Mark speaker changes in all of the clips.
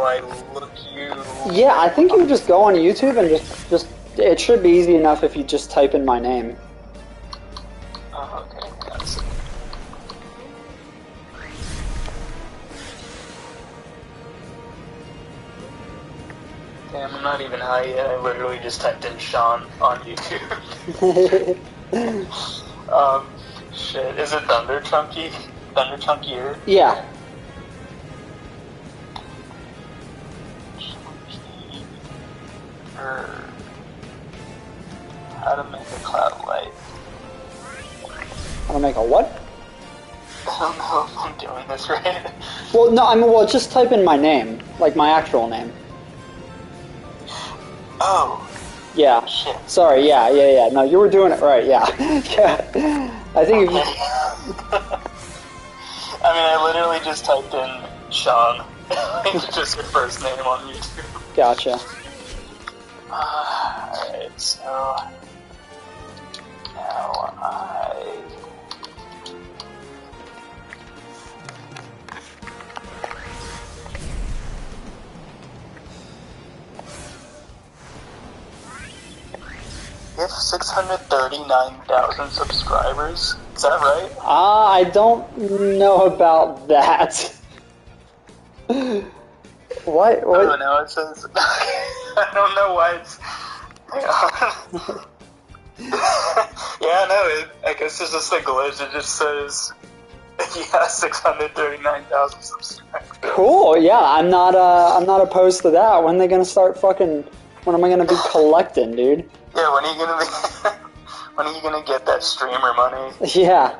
Speaker 1: I look you?
Speaker 2: Yeah, I think you just go on YouTube and just it should be easy enough if you just type in my name.
Speaker 1: Oh, okay. That's... Damn, I'm not even high yet. I literally just typed in Sean on YouTube. Shit. Is it Thunder Chunky? Thunder Chunkier?
Speaker 2: Yeah.
Speaker 1: How to make a cloud light.
Speaker 2: How to make a what?
Speaker 1: I don't know if I'm doing this right.
Speaker 2: Well, no, I mean, well, just type in my name, like my actual name.
Speaker 1: Oh.
Speaker 2: Yeah.
Speaker 1: Shit.
Speaker 2: Sorry, yeah. No, you were doing it right, yeah. Yeah. I think
Speaker 1: okay. I mean, I literally just typed in Sean. Just your first name on YouTube.
Speaker 2: Gotcha.
Speaker 1: Alright, so... Now I... You have 639,000 subscribers? Is that right?
Speaker 2: I don't know about that. What?
Speaker 1: Oh, no, it says... I don't know why it's... Yeah, no, I guess it's just a glitch. It just says... Yeah, 639,000 subscribers.
Speaker 2: Cool, yeah, I'm not opposed to that. When are they gonna start fucking... When am I gonna be collecting, dude?
Speaker 1: Yeah, when are you gonna be... When are you gonna get that streamer money?
Speaker 2: Yeah.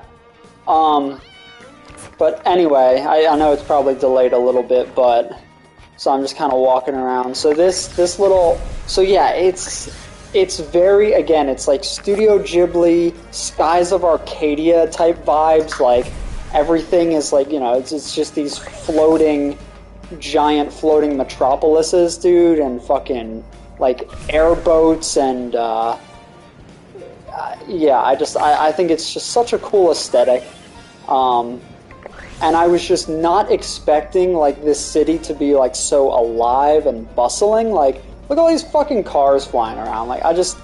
Speaker 2: But anyway, I know it's probably delayed a little bit, but... So I'm just kind of walking around. So this little... So yeah, it's very... Again, it's like Studio Ghibli, Skies of Arcadia type vibes. Like, everything is like, you know, it's just these floating... Giant floating metropolises, dude, and fucking... Like, airboats and... yeah, I think it's just such a cool aesthetic. And I was just not expecting, like, this city to be, like, so alive and bustling. Like, look at all these fucking cars flying around. Like, I just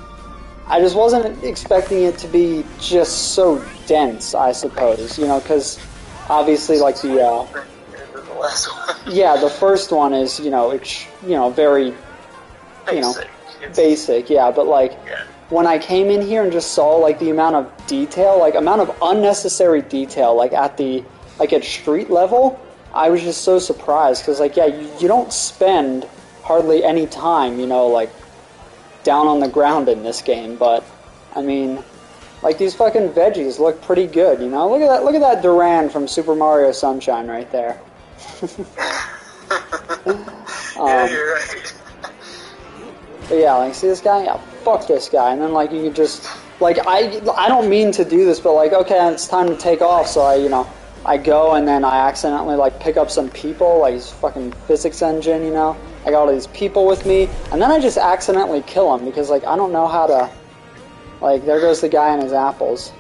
Speaker 2: wasn't expecting it to be just so dense, I suppose. You know, because obviously, like, the
Speaker 1: last one.
Speaker 2: Yeah, the first one is, you know, it's, you know, very...
Speaker 1: Basic.
Speaker 2: Basic, yeah, but like, when I came in here and just saw like the amount of detail, like amount of unnecessary detail, like at street level, I was just so surprised, because like, yeah, you don't spend hardly any time, you know, like, down on the ground in this game, but, I mean, like, these fucking veggies look pretty good, you know? Look at that Duran from Super Mario Sunshine right there.
Speaker 1: Yeah, you're right.
Speaker 2: But yeah, like, see this guy? Yeah, fuck this guy. And then, like, you could just... Like, I don't mean to do this, but, like, okay, it's time to take off, so I go and then I accidentally, like, pick up some people, like, this fucking physics engine, you know? I got all these people with me, and then I just accidentally kill them, because, like, I don't know how to... Like, there goes the guy and his apples.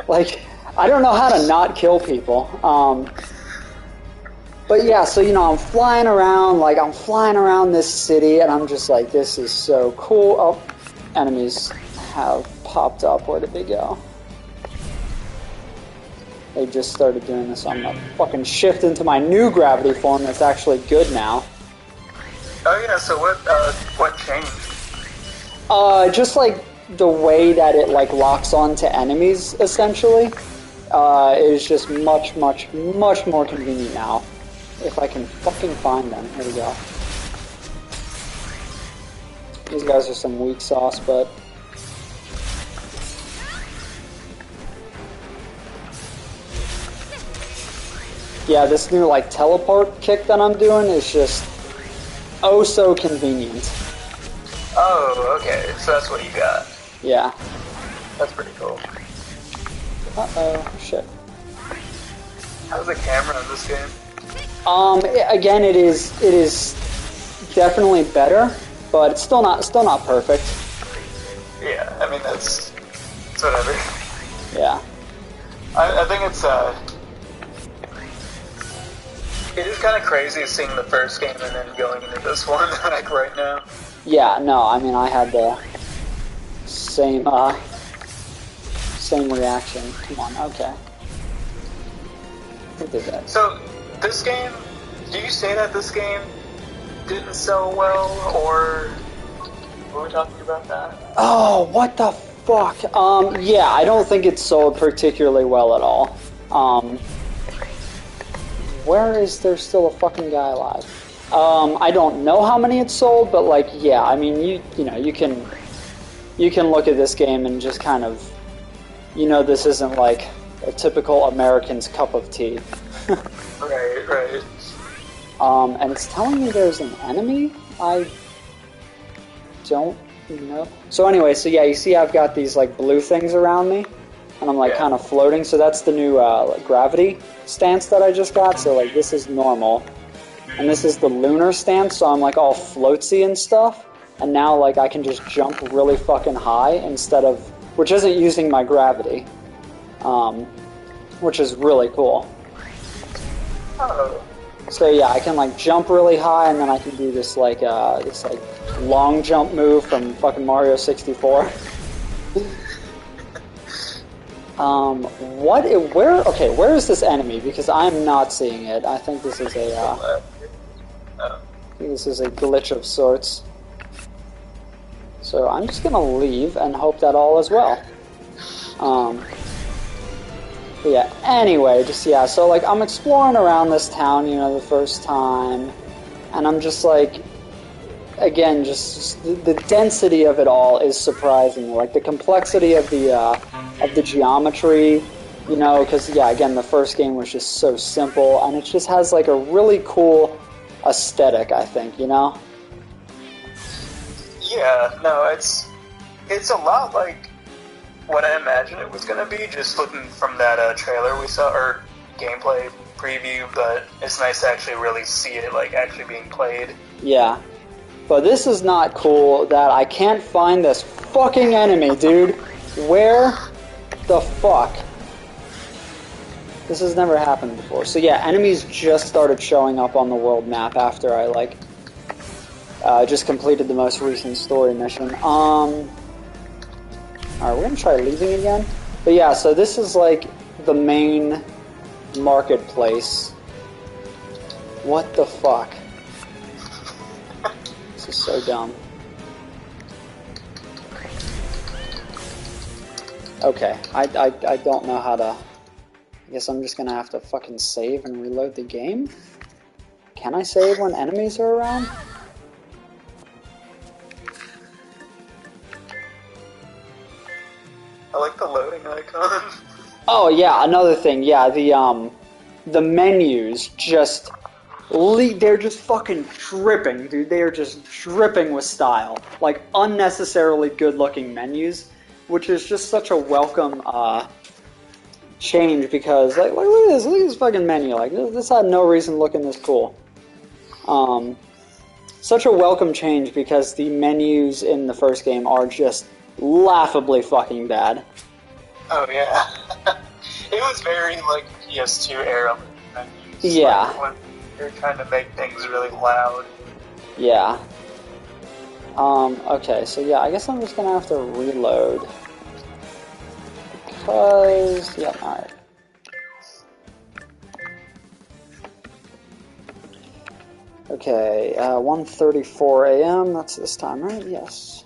Speaker 2: Like, I don't know how to not kill people. But yeah, so, you know, I'm flying around this city, and I'm just like, this is so cool. Oh, enemies have popped up. Where did they go? They just started doing this. I'm gonna fucking shift into my new gravity form that's actually good now.
Speaker 1: Oh yeah, so what changed?
Speaker 2: Just like the way that it like locks on to enemies, essentially, is just much more convenient now. If I can fucking find them. Here we go. These guys are some weak sauce, but... Yeah, this new, like, teleport kick that I'm doing is just... oh so convenient.
Speaker 1: Oh, okay. So that's what you got.
Speaker 2: Yeah.
Speaker 1: That's pretty cool.
Speaker 2: Uh-oh. Shit.
Speaker 1: How's the camera in this game?
Speaker 2: Again, it is definitely better, but it's still not perfect.
Speaker 1: Yeah, I mean it's whatever.
Speaker 2: Yeah.
Speaker 1: I think it's It is kind of crazy seeing the first game and then going into this one, like, right now.
Speaker 2: Yeah, no, I mean, I had the same reaction. Come on, okay. Who did that?
Speaker 1: So, this game, do you say that this game didn't sell well, or were we talking about that?
Speaker 2: Oh, what the fuck? Yeah, I don't think it sold particularly well at all. Where is there still a fucking guy alive? I don't know how many it sold, but like, yeah, I mean, you know, you can look at this game and just kind of, you know, this isn't like a typical American's cup of tea.
Speaker 1: Right.
Speaker 2: And it's telling me there's an enemy? I don't know. So anyway, so yeah, you see I've got these like blue things around me, and I'm like kind of floating, so that's the new like, gravity stance that I just got, so like this is normal. And this is the lunar stance, so I'm like all floatsy and stuff, and now like I can just jump really fucking high instead of, which isn't using my gravity, which is really cool.
Speaker 1: Oh.
Speaker 2: So yeah, I can like jump really high, and then I can do this like long jump move from fucking Mario 64. Where is this enemy? Because I'm not seeing it. I think this is a glitch of sorts. So I'm just gonna leave and hope that all is well. But yeah, anyway, so like I'm exploring around this town, you know, the first time, and I'm just like, again, just the density of it all is surprising me. Like the complexity of the geometry, you know, because yeah, again, the first game was just so simple, and it just has like a really cool aesthetic, I think, you know.
Speaker 1: Yeah, no, it's a lot like what I imagined it was gonna be, just looking from that trailer we saw, or gameplay preview, but it's nice to actually really see it, like, actually being played.
Speaker 2: Yeah. But this is not cool that I can't find this fucking enemy, dude. Where the fuck? This has never happened before. So yeah, enemies just started showing up on the world map after I, like, just completed the most recent story mission. Alright, we're gonna try leaving again. But yeah, so this is like the main marketplace. What the fuck? This is so dumb. Okay, I don't know how to... I guess I'm just gonna have to fucking save and reload the game? Can I save when enemies are around?
Speaker 1: I like the loading icon.
Speaker 2: Oh yeah, another thing, yeah, the menus just they're just fucking dripping, dude. They are just dripping with style. Like unnecessarily good-looking menus, which is just such a welcome change, because like look at this fucking menu. Like this had no reason looking this cool. Such a welcome change, because the menus in the first game are just laughably fucking bad.
Speaker 1: Oh yeah. It was very like PS2 era menus.
Speaker 2: Yeah.
Speaker 1: Like, when they're trying to make things really loud.
Speaker 2: Yeah. Okay, so yeah, I guess I'm just gonna have to reload. Because, yeah, alright. Okay, 1:34 a.m., that's this time, right? Yes.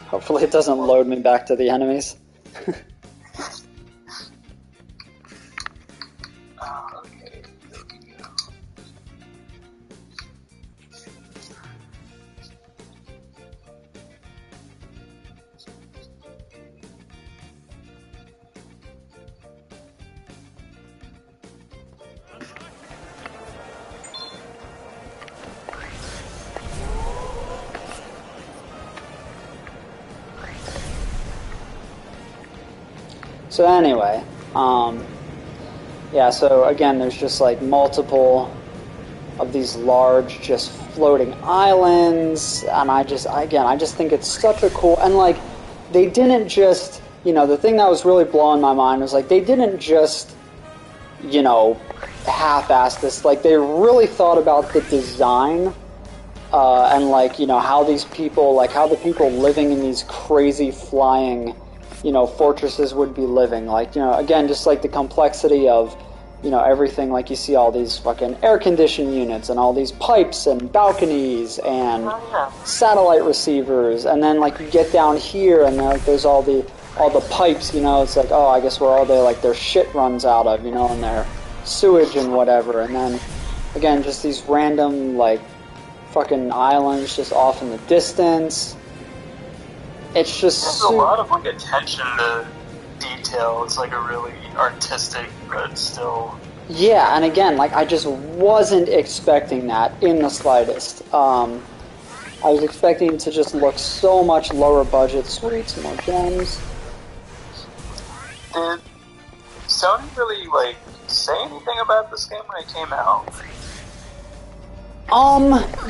Speaker 2: Hopefully it doesn't load me back to the enemies.
Speaker 1: Okay, there we go.
Speaker 2: So anyway, yeah, so again, there's just like multiple of these large, just floating islands, and I just think it's such a cool, and like, they didn't just, the thing that was really blowing my mind was like, they didn't just, half-ass this, like, they really thought about the design, and like, how these people, like, how the people living in these crazy flying, fortresses would be living, like, again, just like the complexity of, everything, like you see all these fucking air-conditioned units and all these pipes and balconies and satellite receivers, and then like you get down here and like there's all the pipes, it's like, oh, I guess where all their shit runs out of, and their sewage and whatever, and then again just these random like fucking islands just off in the distance. It's just
Speaker 1: there's a lot of like attention to detail. It's like a really artistic, but still.
Speaker 2: Yeah, and again, like I just wasn't expecting that in the slightest. I was expecting it to just look so much lower budget. Sweet, some more gems.
Speaker 1: Did Sony really like say anything about this game when it came out?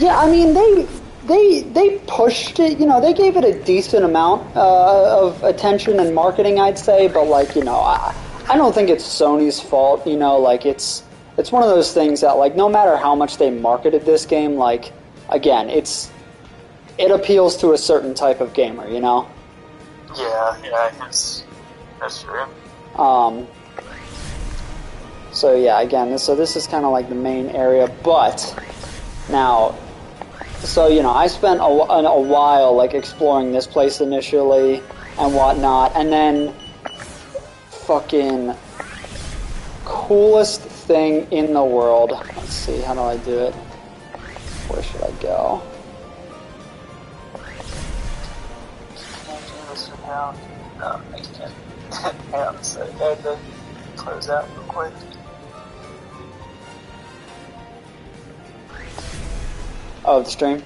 Speaker 2: Yeah, I mean they pushed it, they gave it a decent amount of attention and marketing, I'd say, but like, I don't think it's Sony's fault, like it's one of those things that like no matter how much they marketed this game, like again, it appeals to a certain type of gamer,
Speaker 1: Yeah, that's true.
Speaker 2: So yeah, again, this is kind of like the main area, but now, so, I spent a while, like, exploring this place initially and whatnot, and then fucking coolest thing in the world. Let's see, how do I do it? Where should I go?
Speaker 1: Can I do this without? No, I can't. Hang on a second. I had to close out real quick.
Speaker 2: Oh, the stream?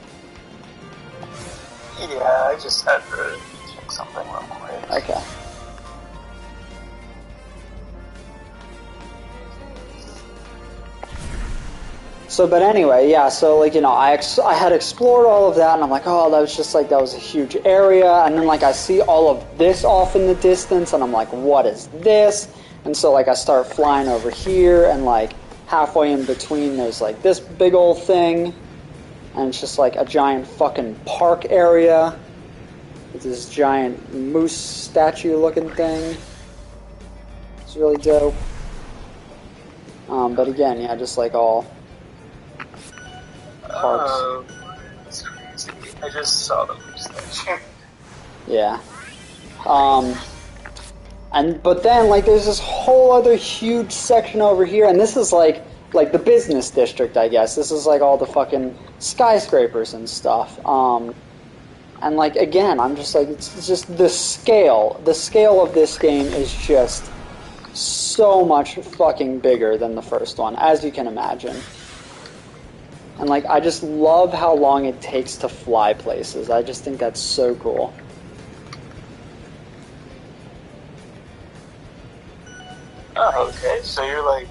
Speaker 1: Yeah, I just had to check something real quick.
Speaker 2: Okay. So, but anyway, yeah, so, like, I had explored all of that, and I'm like, oh, that was a huge area, and then, like, I see all of this off in the distance, and I'm like, what is this? And so, like, I start flying over here, and, like, halfway in between, there's, like, this big old thing, and it's just like a giant fucking park area with this giant moose statue looking thing. It's really dope. But again, yeah, just like all parks.
Speaker 1: I just saw the moose statue.
Speaker 2: Yeah. But then like there's this whole other huge section over here, and this is like the business district, I guess. This is like all the fucking skyscrapers and stuff. And like again, I'm just like, it's just the scale of this game is just so much fucking bigger than the first one, as you can imagine. And like I just love how long it takes to fly places. I just think that's so cool.
Speaker 1: Oh, okay. So you're like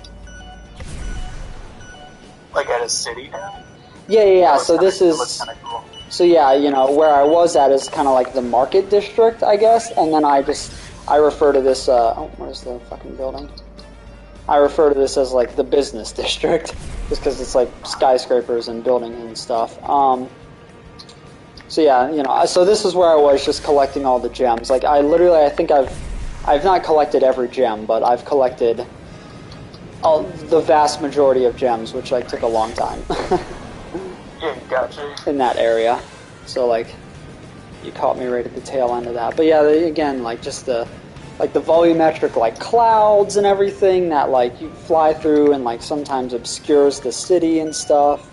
Speaker 1: at a city now?
Speaker 2: Yeah. So this is.
Speaker 1: Looks kind of cool.
Speaker 2: So yeah, where I was at is kind of like the market district, I guess, and then I refer to this, where's the fucking building? I refer to this as like the business district, just because it's like skyscrapers and buildings and stuff. So yeah, so this is where I was just collecting all the gems. Like I think I've not collected every gem, but I've collected the vast majority of gems, which like took a long time.
Speaker 1: Yeah, gotcha.
Speaker 2: In that area, so like you caught me right at the tail end of that. But yeah, again, like just the volumetric like clouds and everything that like you fly through and like sometimes obscures the city and stuff.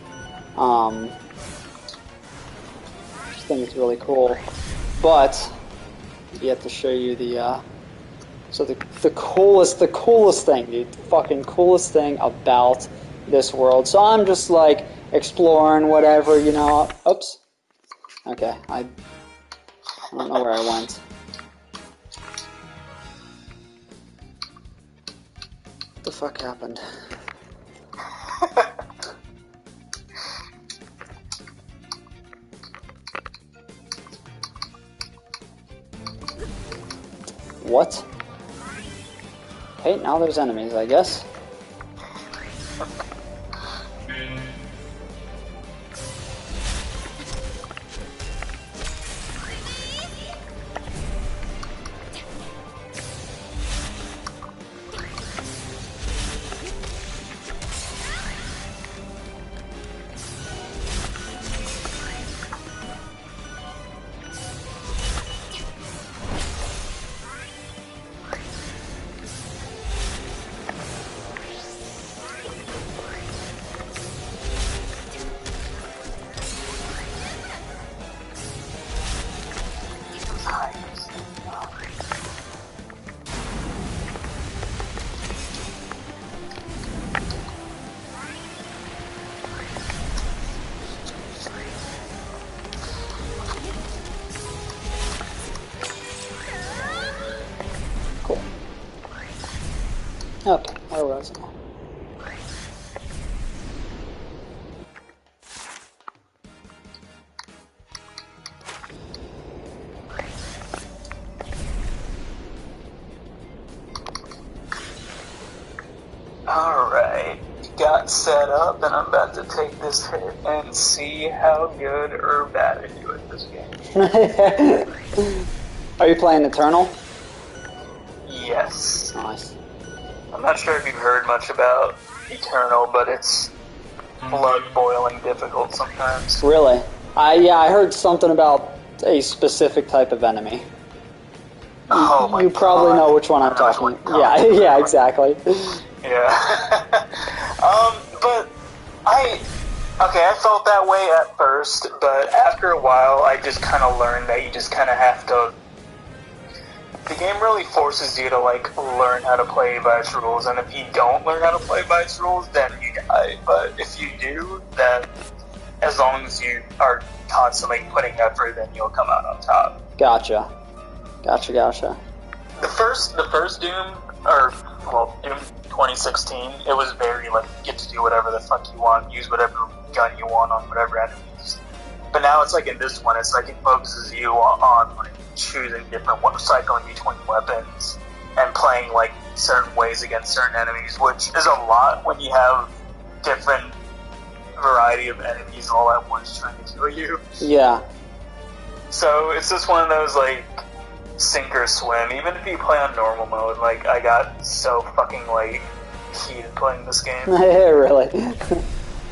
Speaker 2: I just think it's really cool. But yet to show you the coolest thing, the fucking coolest thing about this world. So I'm just like exploring whatever, Oops. Okay, I don't know where I went. What the fuck happened? What? Okay, now there's enemies, I guess. Cool. Okay, where was I?
Speaker 1: Alright, got set up and I'm about to take this hit and see how good or bad I do at this game.
Speaker 2: Are you playing Eternal?
Speaker 1: Yes.
Speaker 2: Nice.
Speaker 1: I'm not sure if you've heard much about Eternal, but it's blood-boiling difficult sometimes.
Speaker 2: Really? Yeah, I heard something about a specific type of enemy.
Speaker 1: Oh my
Speaker 2: You probably
Speaker 1: God.
Speaker 2: know which one I'm talking. Yeah, yeah, exactly.
Speaker 1: Yeah. But I felt that way at first, but after a while, I just kind of learned that you just kind of have to. The game really forces you to like learn how to play by its rules, and if you don't learn how to play by its rules, then you die. But if you do, then as long as you are constantly putting effort, then you'll come out on top.
Speaker 2: Gotcha.
Speaker 1: The first Doom, Doom 2016, it was very like you get to do whatever the fuck you want, use whatever gun you want on whatever enemies. But now it's like in this one, it's like it focuses you on like choosing different, cycling between weapons and playing like certain ways against certain enemies, which is a lot when you have different variety of enemies all at once trying to kill you.
Speaker 2: Yeah.
Speaker 1: So it's just one of those like sink or swim. Even if you play on normal mode, like I got so fucking like heated playing this game.
Speaker 2: Really?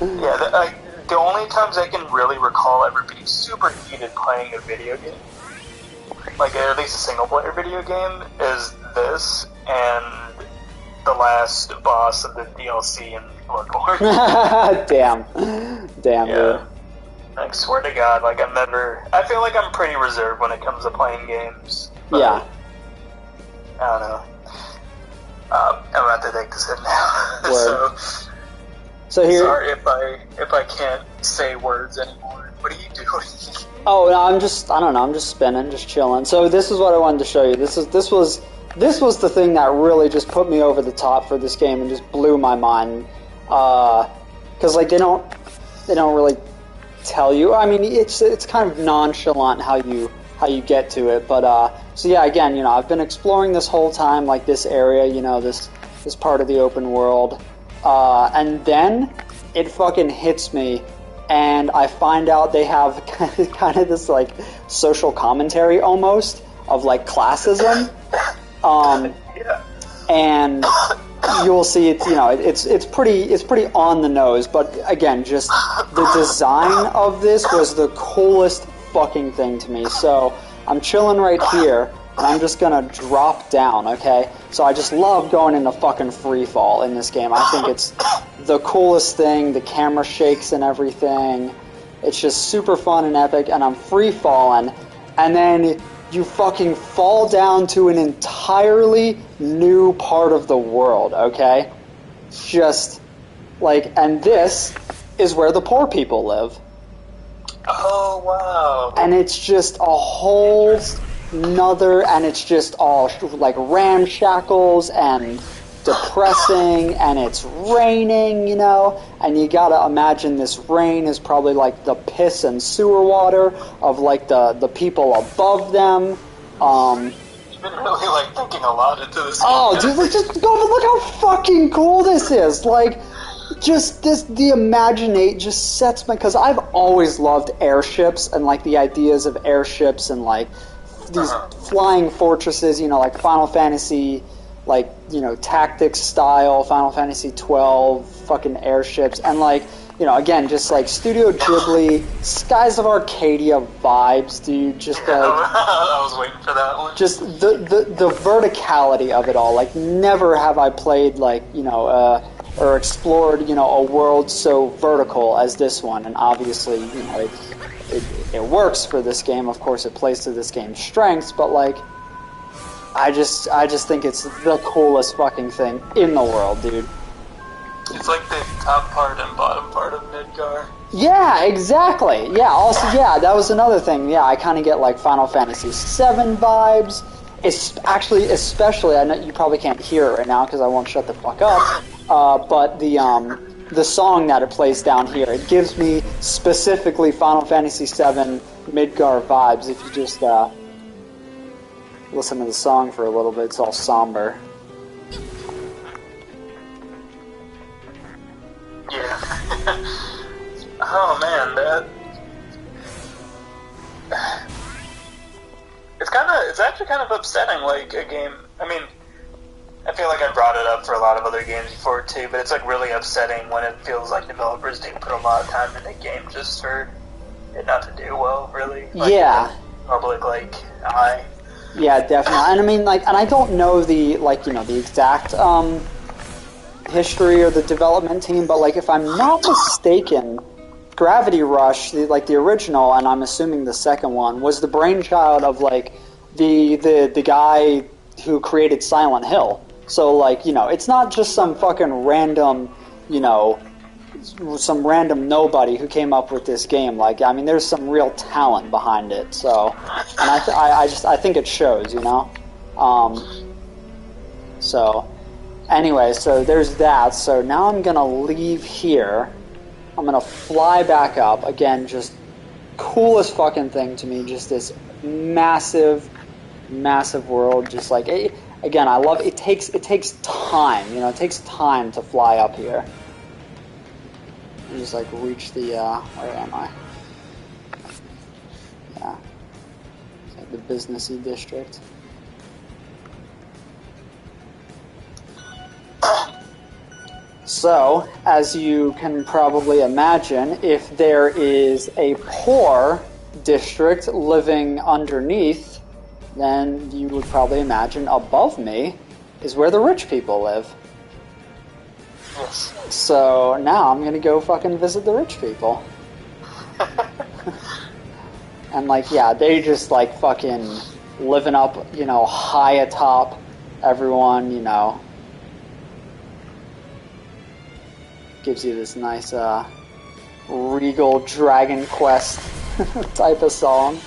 Speaker 1: Yeah, the only times I can really recall ever being super heated playing a video game, like at least a single player video game, is this and the last boss of the DLC in Bloodborne.
Speaker 2: Damn,
Speaker 1: yeah.
Speaker 2: dude.
Speaker 1: I swear to God, like I feel like I'm pretty reserved when it comes to playing games.
Speaker 2: Yeah.
Speaker 1: I don't know. I'm about to take this hit now.
Speaker 2: Word. So here.
Speaker 1: Sorry if I can't say words anymore. What are you doing?
Speaker 2: Oh, no, I'm just spinning, just chilling. So this is what I wanted to show you. This was the thing that really just put me over the top for this game and just blew my mind. Because like they don't really tell you. I mean, it's kind of nonchalant how you get to it. But so yeah, again, I've been exploring this whole time, like this area, this part of the open world, and then it fucking hits me. And I find out they have kind of this like social commentary almost of like classism,
Speaker 1: yeah.
Speaker 2: And you'll see it's pretty on the nose. But again, just the design of this was the coolest fucking thing to me. So I'm chilling right here, and I'm just gonna drop down. Okay, so I just love going into fucking free fall in this game. I think it's the coolest thing. The camera shakes and everything. It's just super fun and epic, and I'm free falling, and then you fucking fall down to an entirely new part of the world, okay? Just like, and this is where the poor people live.
Speaker 1: Oh, wow.
Speaker 2: And it's just a whole nother, and it's just all like ramshackles and depressing, and it's raining, and you gotta imagine this rain is probably like the piss and sewer water of like the people above them.
Speaker 1: You've been really, like, thinking a lot into this game.
Speaker 2: Oh, dude, just go look how fucking cool this is. Like, just the imaginate just sets my... Because I've always loved airships and, like, the ideas of airships and, like, these flying fortresses, you know, like Final Fantasy, like, you know, tactics style, Final Fantasy 12, fucking airships, and, like, you know, again, just like Studio Ghibli, Skies of Arcadia vibes, dude. Just like
Speaker 1: I was waiting for that one.
Speaker 2: Just the verticality of it all. Like, never have I played like, you know, or explored, you know, a world so vertical as this one. And obviously, you know, it works for this game. Of course, it plays to this game's strengths. But like, I just think it's the coolest fucking thing in the world, dude.
Speaker 1: It's like the top part and bottom part of Midgar.
Speaker 2: Yeah, exactly. Yeah, also, yeah, that was another thing. Yeah, I kind of get like Final Fantasy VII vibes. It's actually, especially, I know you probably can't hear it right now because I won't shut the fuck up. But the song that it plays down here, it gives me specifically Final Fantasy VII Midgar vibes. If you just listen to the song for a little bit, it's all somber.
Speaker 1: Yeah. Oh man, it's actually kind of upsetting, like a game. I mean, I feel like I brought it up for a lot of other games before too, but it's like really upsetting when it feels like developers do put a lot of time into a game just for it not to do well, really. Like,
Speaker 2: yeah.
Speaker 1: Public, like, eye.
Speaker 2: Yeah, definitely. And I mean, like, and I don't know the, like, you know, the exact, history or the development team, but like if I'm not mistaken, Gravity Rush, the original, and I'm assuming the second one, was the brainchild of like the guy who created Silent Hill. So like, you know, it's not just some fucking random, you know, some random nobody who came up with this game. Like, I mean, there's some real talent behind it. So, and I think it shows, you know. So. Anyway, so there's that. So now I'm going to leave here. I'm going to fly back up. Again, just coolest fucking thing to me. Just this massive, massive world. Just like, again, I love it. It takes time. You know, it takes time to fly up here. And just like reach the, where am I? Yeah. It's like the businessy district. So, as you can probably imagine, if there is a poor district living underneath, then you would probably imagine above me is where the rich people live.
Speaker 1: Yes.
Speaker 2: So now I'm gonna go fucking visit the rich people. And like, yeah, they just like fucking living up, you know, high atop everyone, you know. Gives you this nice, regal Dragon Quest type of song.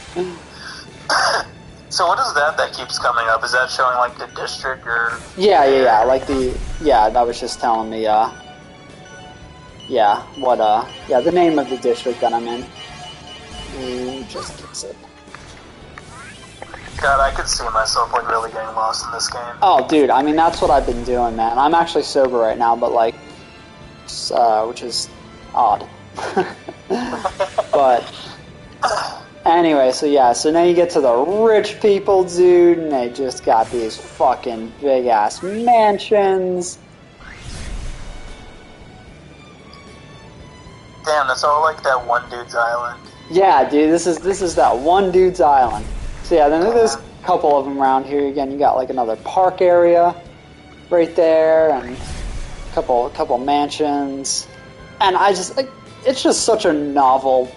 Speaker 1: So what is that keeps coming up? Is that showing, like, the district, or...
Speaker 2: Yeah, like that was just telling me, the name of the district that I'm in. Just gets it.
Speaker 1: God, I could see myself, like, really getting lost in this game.
Speaker 2: Oh, dude, I mean, that's what I've been doing, man. I'm actually sober right now, but, like, which is odd. But anyway, so yeah, so now you get to the rich people, dude, and they just got these fucking big ass mansions.
Speaker 1: Damn, that's all like that one dude's island.
Speaker 2: Yeah, dude, this is that one dude's island. So yeah, then there's a couple of them around here. Again, you got like another park area right there, and couple mansions, and I just like, it's just such a novel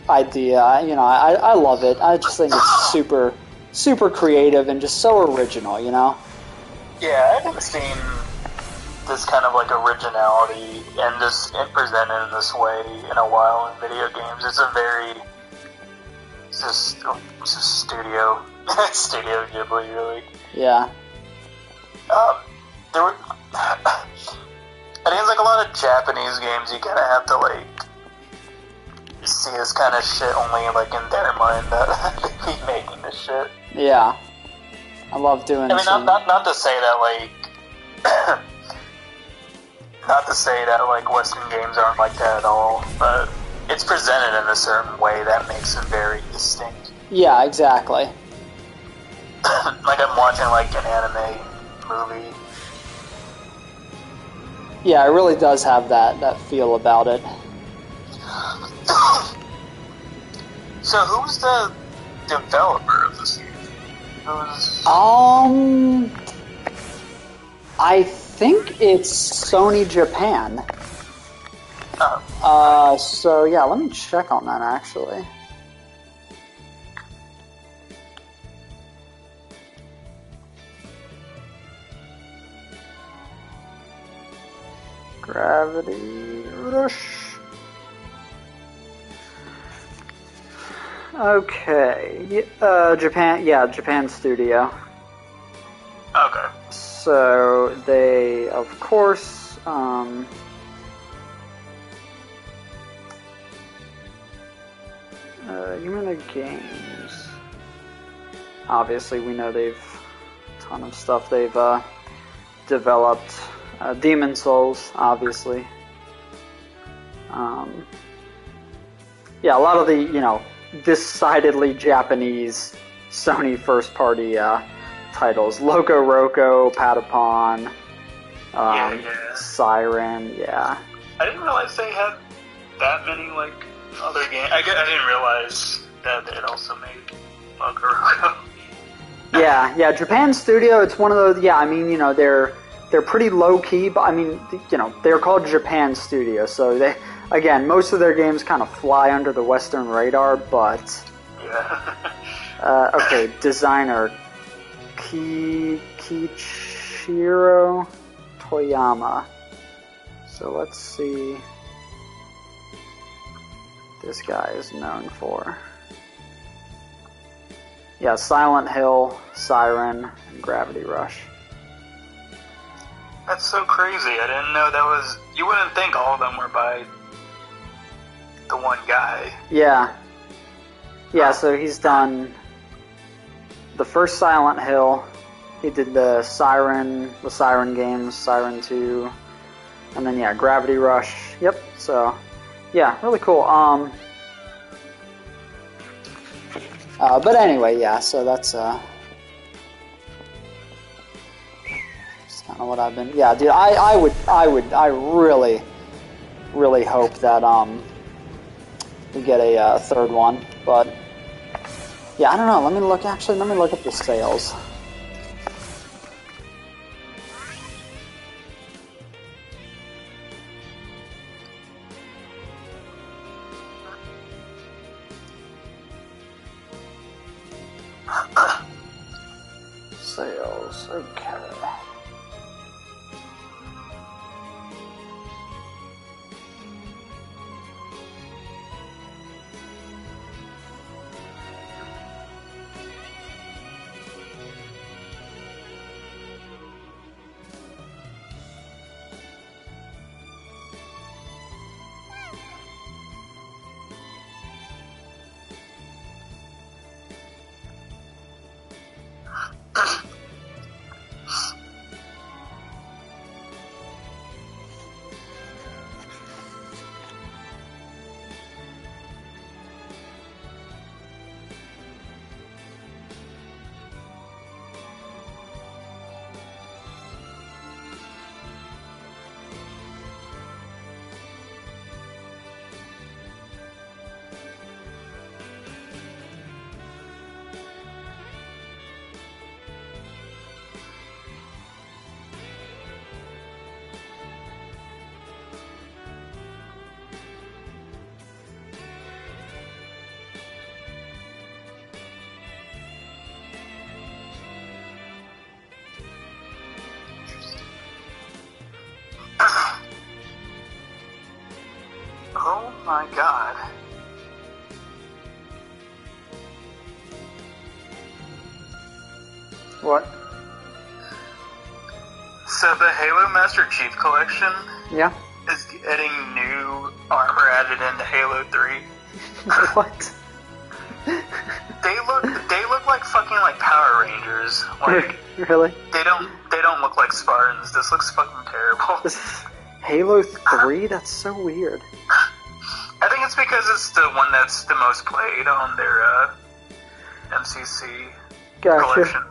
Speaker 2: idea. You know, I love it. I just think it's super creative and just so original. You know.
Speaker 1: Yeah, I haven't seen this kind of like originality and this presented in this way in a while in video games. It's just Studio Ghibli, really.
Speaker 2: Yeah.
Speaker 1: There were. I think it's like a lot of Japanese games, you kind of have to like see this kind of shit only like in their mind that they keep making this shit.
Speaker 2: Yeah. I love doing.
Speaker 1: I mean, not to say that like, not to say that like Western games aren't like that at all, but it's presented in a certain way that makes it very distinct.
Speaker 2: Yeah, exactly.
Speaker 1: Like I'm watching like an anime movie.
Speaker 2: Yeah, it really does have that feel about it.
Speaker 1: So who's the developer of this game?
Speaker 2: I think it's Sony Japan.
Speaker 1: Oh.
Speaker 2: So yeah, let me check on that actually. Gravity Rush. Okay. Japan. Yeah, Japan Studio.
Speaker 1: Okay.
Speaker 2: So they, of course, Humana Games. Obviously, we know they've a ton of stuff they've developed. Demon Souls, obviously. Yeah, a lot of the, decidedly Japanese Sony first-party titles. Loco Roco, Patapon, Siren, yeah.
Speaker 1: I didn't realize they had that many, like, other games. I didn't realize that they had also made Loco Roco.
Speaker 2: Yeah, Japan Studio, it's one of those, they're pretty low-key, but, they're called Japan Studio, so they, again, most of their games kind of fly under the Western radar, but...
Speaker 1: Yeah.
Speaker 2: Okay, designer Kiichiro Toyama. So let's see what this guy is known for. Yeah, Silent Hill, Siren, and Gravity Rush.
Speaker 1: That's so crazy. I didn't know that was... You wouldn't think all of them were by the one guy.
Speaker 2: Yeah. Yeah, so he's done the first Silent Hill. He did the Siren games, Siren 2, and then, yeah, Gravity Rush. Yep, so, yeah, really cool. But anyway, yeah, so that's, kind of what I've been... Yeah, dude, I really, really hope that, we get a third one, but... Yeah, I don't know, let me look at the sales. Sales, okay.
Speaker 1: Oh my god.
Speaker 2: What?
Speaker 1: So the Halo Master Chief Collection
Speaker 2: Yeah?
Speaker 1: is getting new armor added into Halo 3.
Speaker 2: What?
Speaker 1: They look like fucking like Power Rangers. Rangers. Like,
Speaker 2: really?
Speaker 1: They don't look like Spartans. This looks fucking terrible.
Speaker 2: This is Halo 3? That's so weird.
Speaker 1: I think it's because it's the one that's the most played on their MCC collection.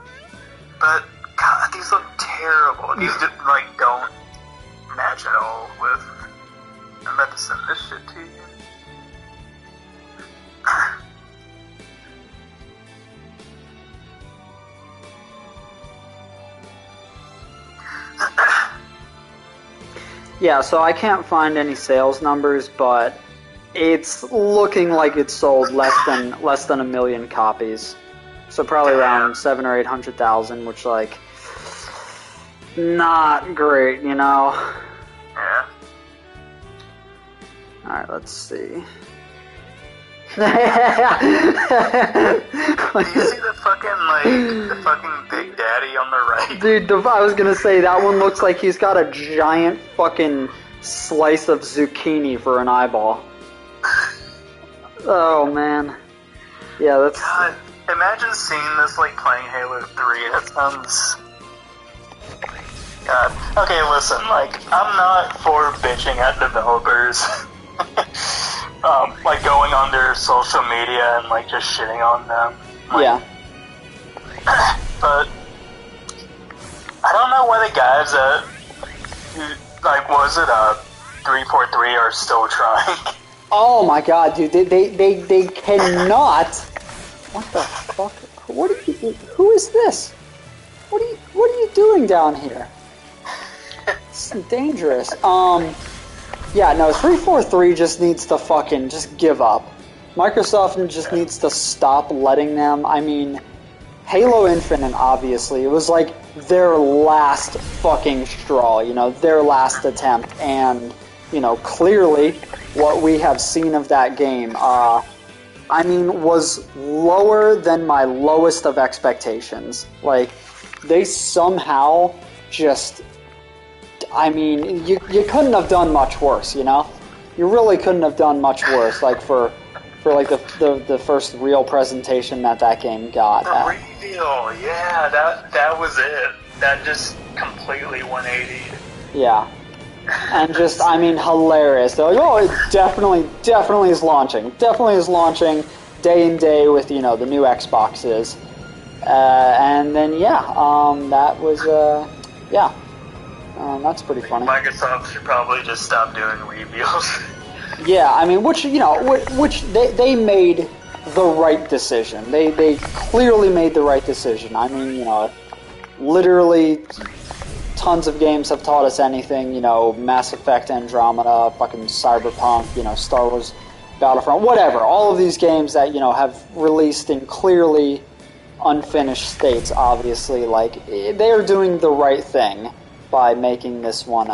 Speaker 1: But God, these look terrible. These just don't match at all with. I'm about to send this shit to you.
Speaker 2: Yeah, so I can't find any sales numbers, but it's looking like it sold less than 1 million copies. So probably around 700,000 or 800,000, which not great, you know.
Speaker 1: Yeah.
Speaker 2: All right, let's see.
Speaker 1: Do you see the fucking Big Daddy on the right?
Speaker 2: Dude, I was gonna say, that one looks like he's got a giant fucking slice of zucchini for an eyeball. Oh, man. Yeah, that's...
Speaker 1: God, imagine seeing this, playing Halo 3. That sounds... God. Okay, listen, I'm not for bitching at developers. Going on their social media and, just shitting on them.
Speaker 2: Yeah.
Speaker 1: But I don't know why the guys that, was it 343 are still trying.
Speaker 2: Oh my god, dude, they cannot. What the fuck? Who is this? What are you doing down here? It's dangerous. Yeah, no, 343 just needs to fucking just give up. Microsoft just needs to stop letting them. I mean, Halo Infinite, obviously, it was their last fucking straw, their last attempt, and, clearly what we have seen of that game, was lower than my lowest of expectations. They somehow just... you couldn't have done much worse, You really couldn't have done much worse, for the first real presentation that game got.
Speaker 1: The reveal, yeah, that was it. That just completely 180'd.
Speaker 2: Yeah. And just, hilarious. They're it definitely is launching. Definitely is launching day and day with, the new Xboxes. And then, that was, that's pretty funny.
Speaker 1: Microsoft should probably just stop doing reveals.
Speaker 2: Yeah, which they made the right decision. They clearly made the right decision. Literally tons of games have taught us anything, Mass Effect, Andromeda, fucking Cyberpunk, Star Wars Battlefront, whatever. All of these games that, have released in clearly unfinished states, obviously, they're doing the right thing by making this one,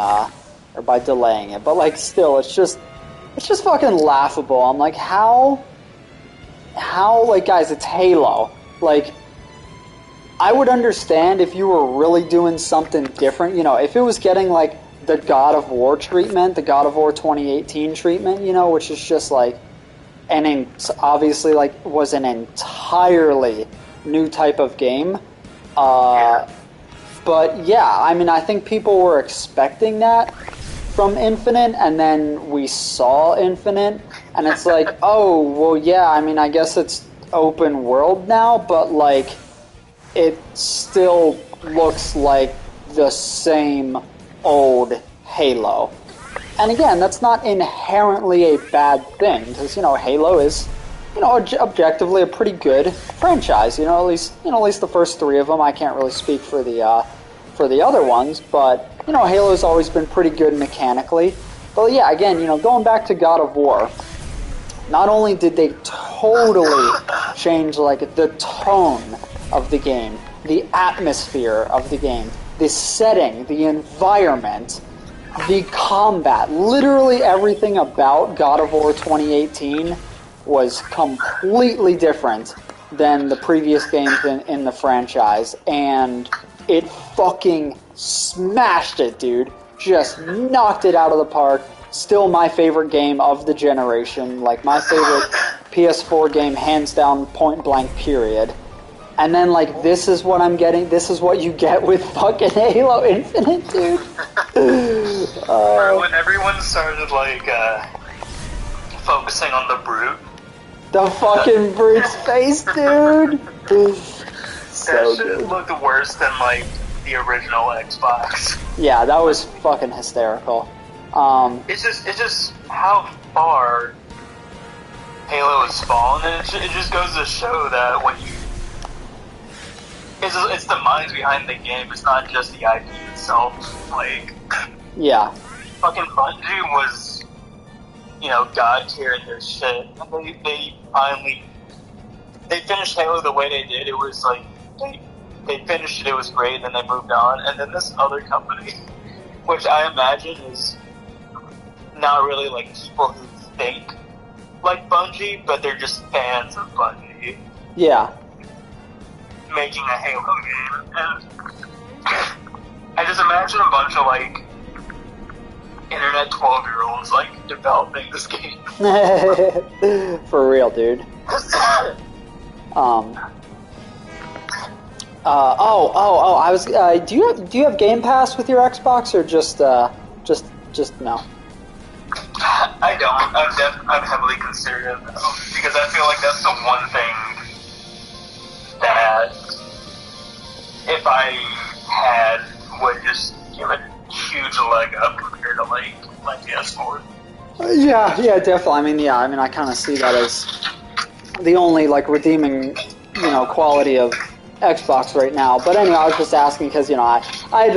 Speaker 2: or by delaying it. But, still, it's just fucking laughable. I'm how, guys, it's Halo. I would understand if you were really doing something different, if it was getting, the God of War treatment, the God of War 2018 treatment, which is just, obviously, was an entirely new type of game. But, yeah, I think people were expecting that from Infinite, and then we saw Infinite, and it's oh, well, yeah, I guess it's open world now, but, it still looks like the same old Halo. And again, that's not inherently a bad thing, because, Halo is, objectively a pretty good franchise, at least the first 3 of them. I can't really speak for the other ones, but, Halo's always been pretty good mechanically. But yeah, again, going back to God of War, not only did they totally change, the tone of the game, the atmosphere of the game, the setting, the environment, the combat, literally everything about God of War 2018 was completely different than the previous games in the franchise, and it fucking smashed it, dude. Just knocked it out of the park. Still my favorite game of the generation, my favorite PS4 game, hands down, point blank, period. And then, like, this is what I'm getting. This is what you get with fucking Halo Infinite, dude.
Speaker 1: When everyone started, like, focusing on the Brute.
Speaker 2: The fucking Brute's face, dude.
Speaker 1: That shit looked worse than, like, the original Xbox.
Speaker 2: Yeah, that was fucking hysterical.
Speaker 1: It's just how far Halo has fallen, and it just goes to show that when you... It's the minds behind the game, it's not just the IP itself. Like...
Speaker 2: Yeah.
Speaker 1: Fucking Bungie was, you know, god tier in their shit. And they finally... They finished Halo the way they did. It was like... They finished it, it was great, and then they moved on. And then this other company, which I imagine is not really like people who think like Bungie, but they're just fans of Bungie.
Speaker 2: Yeah.
Speaker 1: Making a Halo game. And I just imagine a bunch of like internet 12-year-olds like developing this game.
Speaker 2: For real, dude. I was. Do you have Game Pass with your Xbox, or just no?
Speaker 1: I don't. I'm heavily considerate of though, because I feel like that's the one thing that if I had would just give a huge leg up compared to like my PS4.
Speaker 2: Yeah, definitely. I mean, I kind of see that as the only like redeeming, quality of Xbox right now. But anyway, I was just asking because I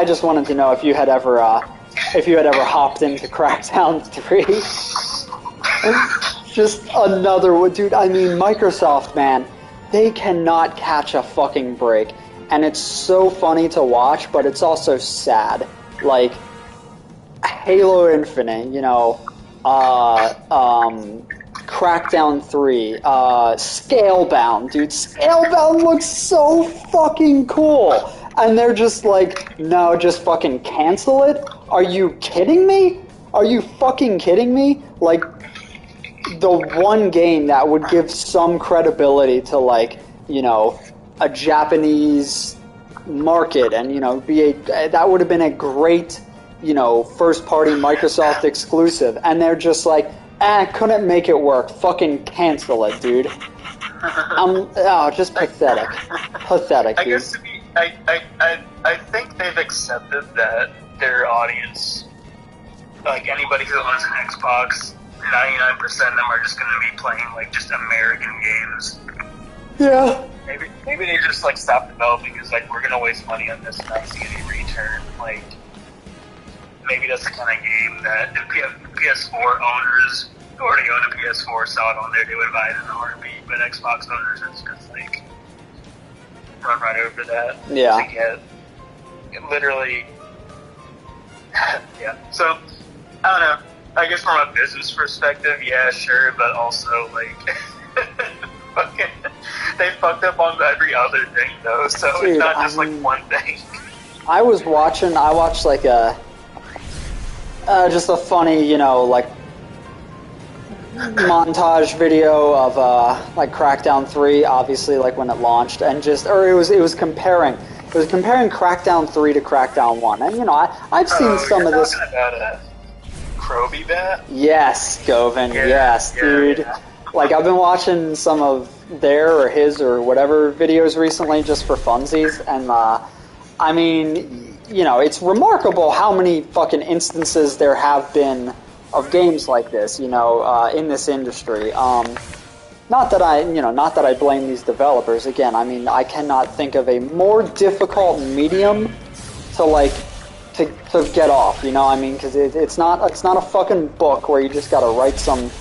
Speaker 2: just wanted to know if you had ever hopped into Crackdown 3. Just another one, dude. I mean, Microsoft, man, they cannot catch a fucking break, and it's so funny to watch, but it's also sad. Like Halo Infinite, Crackdown 3, Scalebound, dude. Scalebound looks so fucking cool. And they're just like, no, just fucking cancel it? Are you kidding me? Are you fucking kidding me? Like, the one game that would give some credibility to, like, a Japanese market and, that would have been a great, first-party Microsoft exclusive. And they're just like, couldn't make it work. Fucking cancel it, dude. Just pathetic. Pathetic, dude.
Speaker 1: I guess I think they've accepted that their audience, like anybody who owns an Xbox, 99% of them are just going to be playing like just American games.
Speaker 2: Yeah.
Speaker 1: Maybe they just like stop developing because like we're going to waste money on this and not see any return. Like maybe that's the kind of game that if PS4 owners who already own a PS4 saw it on there, they would buy it in a heartbeat. But Xbox owners are just like run right over that.
Speaker 2: Yeah.
Speaker 1: To get literally. Yeah. So I don't know. I guess from a business perspective, yeah, sure, but also like they fucked up on every other thing though. So dude, it's not just like one thing.
Speaker 2: I watched like just a funny, like montage video of like Crackdown 3, obviously like when it launched, and it was comparing Crackdown 3 to Crackdown 1, and I've seen some of this.
Speaker 1: About a Kroby bat?
Speaker 2: Yes, Govan. Yeah, yes, dude. Yeah. Like I've been watching some of their or his or whatever videos recently just for funsies, and I mean, it's remarkable how many fucking instances there have been of games like this, in this industry. Not that I blame these developers. Again, I mean, I cannot think of a more difficult medium to get off. I mean, because it's not a fucking book where you just gotta write some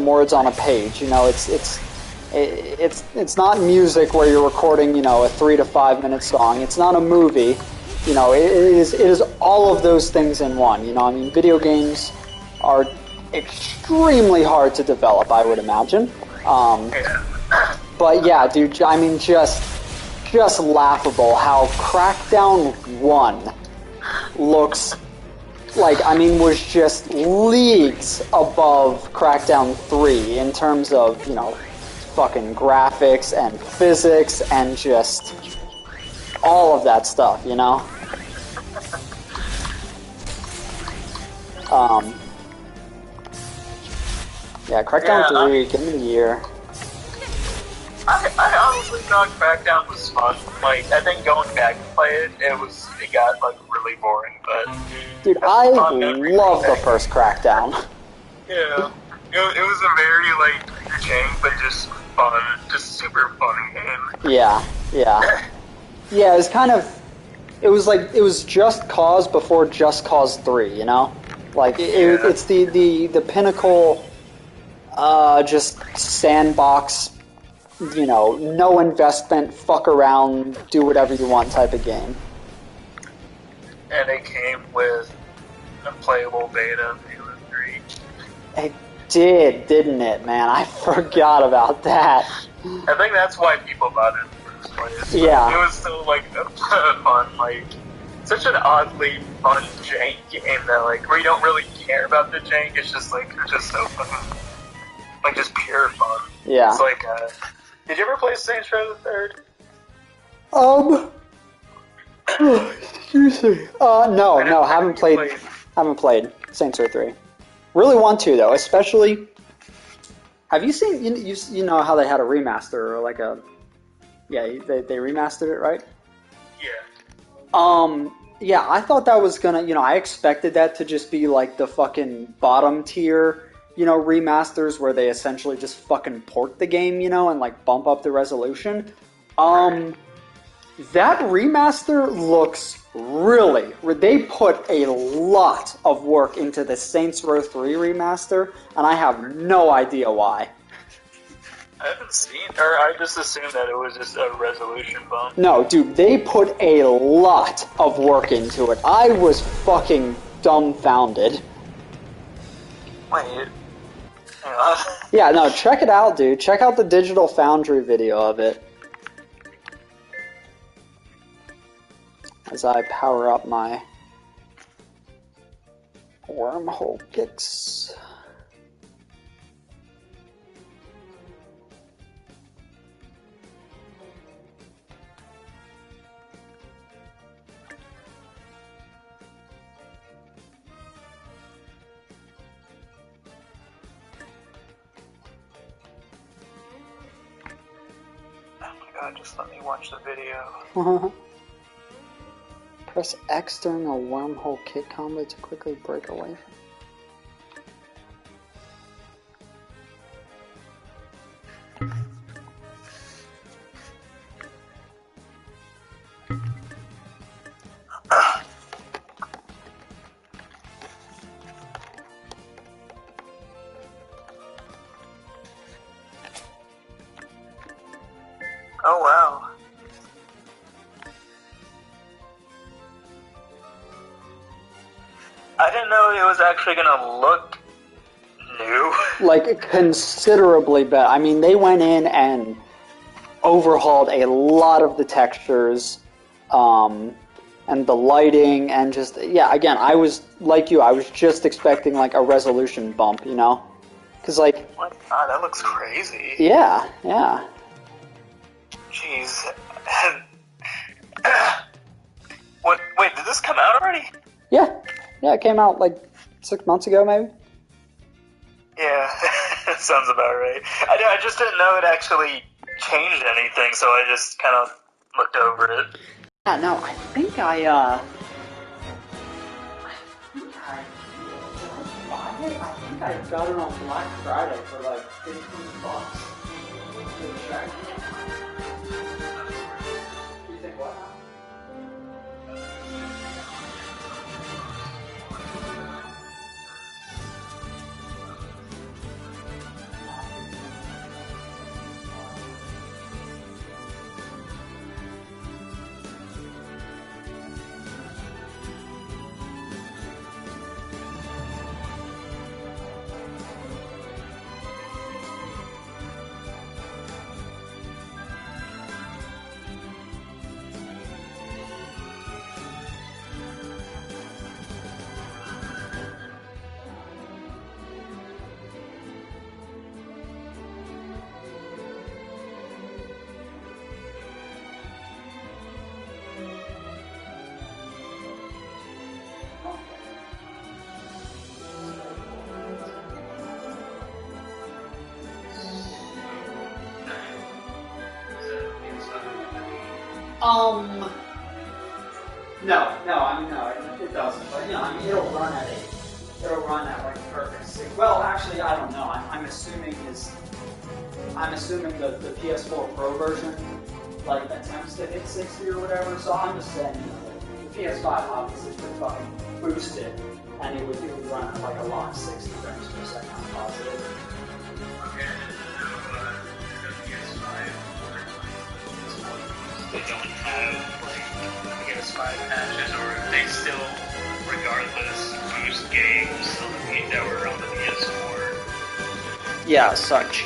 Speaker 2: words on a page. It's not music where you're recording, a 3 to 5 minute song. It's not a movie. It is all of those things in one. I mean, video games are extremely hard to develop, I would imagine. But yeah, dude, I mean, just laughable how Crackdown 1 looks like, I mean, was just leagues above Crackdown 3 in terms of, fucking graphics and physics and just all of that stuff, you know? Yeah, Crackdown 3, give me the year.
Speaker 1: I honestly thought Crackdown was fun. Like, I think going back to play it, it got, like, really boring, but...
Speaker 2: Dude, I love the first Crackdown.
Speaker 1: Yeah. It was a very, like, jank, but just fun, just super fun game.
Speaker 2: Yeah, yeah. Yeah, it was kind of... It was Just Cause before Just Cause 3, you know? Like, it's the pinnacle, just sandbox, you know, no investment, fuck around, do whatever you want type of game.
Speaker 1: And it came with a playable beta of Halo 3.
Speaker 2: It did, didn't it, man? I forgot about that.
Speaker 1: I think that's why people bought it in the first place.
Speaker 2: Yeah.
Speaker 1: It was still, like, a fun, like, such an oddly fun jank game that, like, where you don't really care about the jank, it's just, like, it's just so fun. Like, just pure fun.
Speaker 2: Yeah.
Speaker 1: It's like, did you ever play Saints Row the Third?
Speaker 2: Excuse me. No, haven't played Saints Row 3. Really want to, though, especially... Have you seen, you know how they had a remaster, or like a... Yeah, they remastered it, right?
Speaker 1: Yeah.
Speaker 2: Yeah, I thought that was gonna, you know, I expected that to just be like the fucking bottom tier, you know, remasters where they essentially just fucking port the game, you know, and like bump up the resolution. That remaster looks really... They put a lot of work into the Saints Row 3 remaster, and I have no idea why.
Speaker 1: I haven't seen, or I just assumed that it was just a resolution bump.
Speaker 2: No, dude, they put a lot of work into it. I was fucking dumbfounded.
Speaker 1: Wait.
Speaker 2: Yeah, no, check it out, dude. Check out the Digital Foundry video of it. As I power up my wormhole kicks.
Speaker 1: Oh my god, just let me watch the video.
Speaker 2: Press X during a wormhole kick combo to quickly break away from...
Speaker 1: Oh wow. I didn't know it was actually gonna look new.
Speaker 2: Like, considerably better. I mean, they went in and overhauled a lot of the textures, and the lighting, and just... Yeah, again, I was, like you, I was just expecting, like, a resolution bump, you know? Because, like...
Speaker 1: Oh my god, that looks crazy.
Speaker 2: Yeah, yeah.
Speaker 1: Jeez. What? Wait, did this come out already?
Speaker 2: Yeah. Yeah, it came out, like, 6 months ago, maybe?
Speaker 1: Yeah, sounds about right. I just didn't know it actually changed anything, so I just kind of looked over it.
Speaker 2: Yeah, no, I think I got it on Black Friday for like $15. Check. You think what? No, I mean, no, it doesn't. But, I mean, it'll run at like perfect 60. Well, actually, I don't know. I'm assuming the PS4 Pro version, like, attempts to hit 60 or whatever, so I'm just saying, the PS5 obviously could fucking boost it, and it would run at like a lock 60 frames per second, I'm positive.
Speaker 1: Okay, the PS5, they don't have, like, PS5 patches, or they still, regardless, boost games on that were on the PS4.
Speaker 2: Yeah, such.